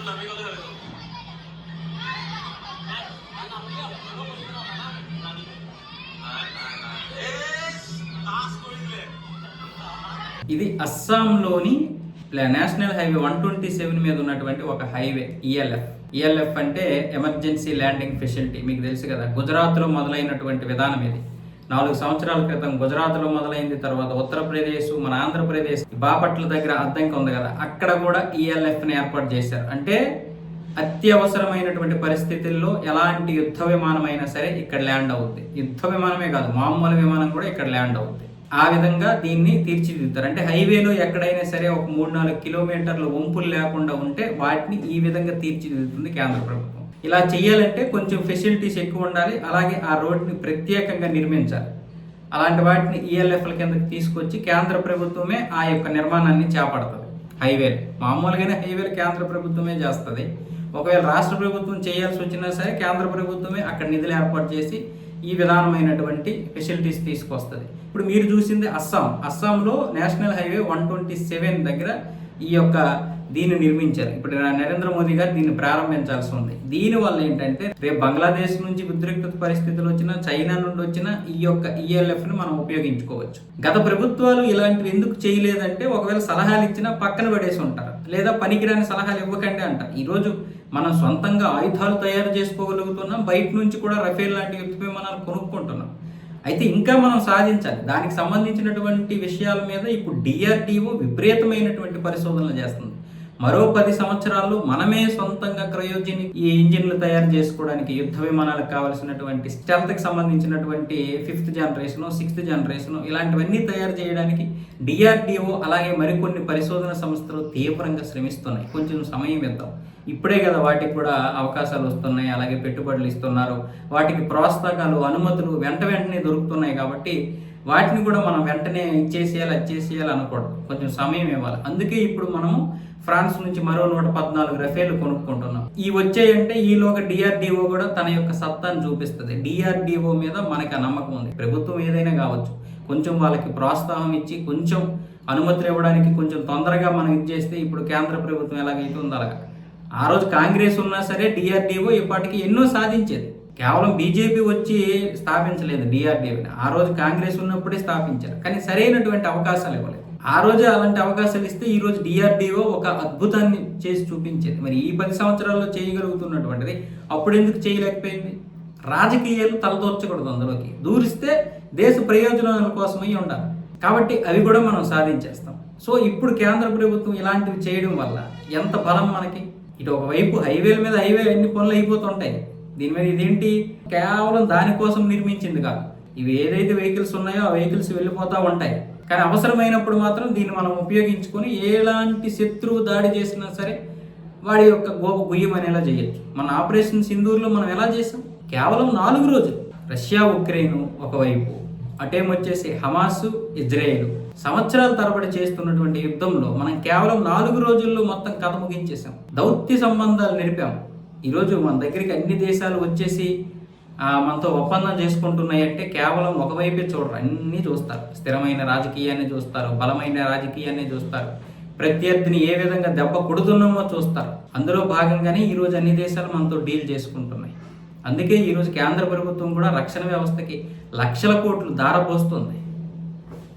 ఇది అస్సాంలోని national highway 127 మీద ఉన్నటువంటి ఒక హైవే ఈఎల్ఎఫ్ అంటే ఎమర్జెన్సీ ల్యాండింగ్ ఫెసిలిటీ. మీకు తెలుసు కదా, గుజరాత్లో మొదలైనటువంటి విధానం ఇది. 4 సంవత్సరాల క్రితం గుజరాత్లో మొదలైంది, తర్వాత ఉత్తరప్రదేశ్, మన ఆంధ్రప్రదేశ్ బాపట్ల దగ్గర అద్దంకి ఉంది కదా, అక్కడ కూడా ఈఎల్ఎఫ్ని ఏర్పాటు చేశారు. అంటే అత్యవసరమైనటువంటి పరిస్థితుల్లో ఎలాంటి యుద్ధ విమానమైనా సరే ఇక్కడ ల్యాండ్ అవుద్ది. యుద్ధ విమానమే కాదు, మామూలు విమానం కూడా ఇక్కడ ల్యాండ్ అవుద్ది. ఆ విధంగా దీన్ని తీర్చిదిద్దుతారు. అంటే హైవేలో ఎక్కడైనా సరే ఒక 3-4 కిలోమీటర్ల వంపులు లేకుండా ఉంటే వాటిని ఈ విధంగా తీర్చిదిద్దుతుంది కేంద్ర ప్రభుత్వం. ఇలా చేయాలంటే కొంచెం ఫెసిలిటీస్ ఎక్కువ ఉండాలి, అలాగే ఆ రోడ్ని ప్రత్యేకంగా నిర్మించాలి. అలాంటి వాటిని ఈఎల్ఎఫ్ల కిందకి తీసుకొచ్చి కేంద్ర ప్రభుత్వమే ఆ యొక్క నిర్మాణాన్ని చేపడుతుంది. హైవేలు మామూలుగానే హైవేలు కేంద్ర ప్రభుత్వమే చేస్తుంది. ఒకవేళ రాష్ట్ర ప్రభుత్వం చేయాల్సి వచ్చినా సరే కేంద్ర ప్రభుత్వమే అక్కడ నిధులు ఏర్పాటు చేసి ఈ విధానమైనటువంటి ఫెసిలిటీస్ తీసుకొస్తుంది. ఇప్పుడు మీరు చూసింది అస్సాంలో నేషనల్ హైవే 127 దగ్గర ఈ యొక్క దీన్ని నిర్మించారు. ఇప్పుడు నరేంద్ర మోదీ గారు దీన్ని ప్రారంభించాల్సి ఉంది. దీనివల్ల ఏంటంటే రేపు బంగ్లాదేశ్ నుంచి ఉద్రిక్తత పరిస్థితులు వచ్చినా, చైనా నుండి వచ్చినా ఈ యొక్క ఈఎల్ఎఫ్ని మనం ఉపయోగించుకోవచ్చు. గత ప్రభుత్వాలు ఇలాంటివి ఎందుకు చేయలేదంటే, ఒకవేళ సలహాలు ఇచ్చినా పక్కన పడేసి ఉంటారు, లేదా పనికిరాని సలహాలు ఇవ్వకండి అంటారు. ఈరోజు మనం సొంతంగా ఆయుధాలు తయారు చేసుకోగలుగుతున్నాం, బయట నుంచి కూడా రఫేల్ లాంటి యుద్ధ విమానాలు కొనుక్కుంటున్నాం. అయితే ఇంకా మనం సాధించాలి. దానికి సంబంధించినటువంటి విషయాల మీద ఇప్పుడు డిఆర్డిఓ విపరీతమైనటువంటి పరిశోధనలు చేస్తుంది. మరో 10 సంవత్సరాల్లో మనమే సొంతంగా క్రయోజెనిక్ ఈ ఇంజిన్లు తయారు చేసుకోవడానికి, యుద్ధ విమానాలకు కావాల్సినటువంటి స్టెల్త్కి సంబంధించినటువంటి 5th జనరేషన్ 6th జనరేషన్ ఇలాంటివన్నీ తయారు చేయడానికి డిఆర్డిఓ అలాగే మరికొన్ని పరిశోధన సంస్థలు తీవ్రంగా శ్రమిస్తున్నాయి. కొంచెం సమయం ఇద్దాం. ఇప్పుడే కదా వాటికి కూడా అవకాశాలు వస్తున్నాయి, అలాగే పెట్టుబడులు ఇస్తున్నారు, వాటికి ప్రోత్సాహకాలు, అనుమతులు వెంటనే దొరుకుతున్నాయి. కాబట్టి వాటిని కూడా మనం వెంటనే ఇచ్చేసేయాలి అనకూడదు, కొంచెం సమయం ఇవ్వాలి. అందుకే ఇప్పుడు మనము ఫ్రాన్స్ నుంచి మరో 114 రఫేలు కొనుక్కుంటున్నాం. ఈ వచ్చాయంటే ఈలోగా డిఆర్డిఓ కూడా తన యొక్క సత్తాను చూపిస్తుంది. డిఆర్డిఓ మీద మనకి నమ్మకం ఉంది. ప్రభుత్వం ఏదైనా కావచ్చు, కొంచెం వాళ్ళకి ప్రోత్సాహం ఇచ్చి కొంచెం అనుమతులు ఇవ్వడానికి కొంచెం తొందరగా మనం ఇచ్చేస్తే ఇప్పుడు కేంద్ర ప్రభుత్వం ఎలాగైతే ఉందో అలాగా. ఆ రోజు కాంగ్రెస్ ఉన్నా సరే డిఆర్డిఓ ఇప్పటికి ఎన్నో సాధించేది. కేవలం బీజేపీ వచ్చి స్థాపించలేదు డిఆర్డిఓని. ఆ రోజు కాంగ్రెస్ ఉన్నప్పుడే స్థాపించారు, కానీ సరైనటువంటి అవకాశాలు ఇవ్వలేదు. ఆ రోజే అలాంటి అవకాశాలు ఇస్తే ఈ రోజు డిఆర్డిఓ ఒక అద్భుతాన్ని చేసి చూపించేది. మరి ఈ 10 సంవత్సరాల్లో చేయగలుగుతున్నటువంటిది అప్పుడు ఎందుకు చేయలేకపోయింది? రాజకీయాలు తలదూర్చకూడదు, అందులోకి దూరిస్తే దేశ ప్రయోజనాల కోసమై ఉండాలి. కాబట్టి అవి కూడా మనం సాధించేస్తాం. సో ఇప్పుడు కేంద్ర ప్రభుత్వం ఇలాంటివి చేయడం వల్ల ఎంత బలం మనకి. ఇటు ఒకవైపు హైవేల మీద ఎన్ని పనులు అయిపోతుంటాయి, దీని మీద ఇదేంటి కేవలం దానికోసం నిర్మించింది కాదు. ఇవి ఏదైతే వెహికల్స్ ఉన్నాయో ఆ వెహికల్స్ వెళ్ళిపోతూ ఉంటాయి, కానీ అవసరమైనప్పుడు మాత్రం దీన్ని మనం ఉపయోగించుకొని ఎలాంటి శత్రువు దాడి చేసినా సరే వాడి యొక్క గోప గుయ్యమనేలా చేయొచ్చు. మన ఆపరేషన్ సింధూర్లో మనం ఎలా చేసాం? కేవలం 4 రోజులు. రష్యా ఉక్రెయిన్ ఒకవైపు, అటేమొచ్చేసి హమాస్ ఇజ్రాయేల్ సంవత్సరాల తరబడి చేస్తున్నటువంటి యుద్ధంలో మనం కేవలం 4 రోజుల్లో మొత్తం కథ ముగించేసాం. దౌత్య సంబంధాలు నిలిపాం. ఈరోజు మన దగ్గరికి అన్ని దేశాలు వచ్చేసి మనతో ఒప్పందం చేసుకుంటున్నాయి అంటే కేవలం ఒకవైపే చూడరు, అన్నీ చూస్తారు. స్థిరమైన రాజకీయాన్ని చూస్తారు, బలమైన రాజకీయాన్ని చూస్తారు, ప్రత్యర్థిని ఏ విధంగా దెబ్బ కొడుతున్నామో చూస్తారు. అందులో భాగంగానే ఈరోజు అన్ని దేశాలు మనతో డీల్ చేసుకుంటున్నాయి. అందుకే ఈరోజు కేంద్ర ప్రభుత్వం కూడా రక్షణ వ్యవస్థకి లక్షల కోట్లు ధారపోస్తుంది.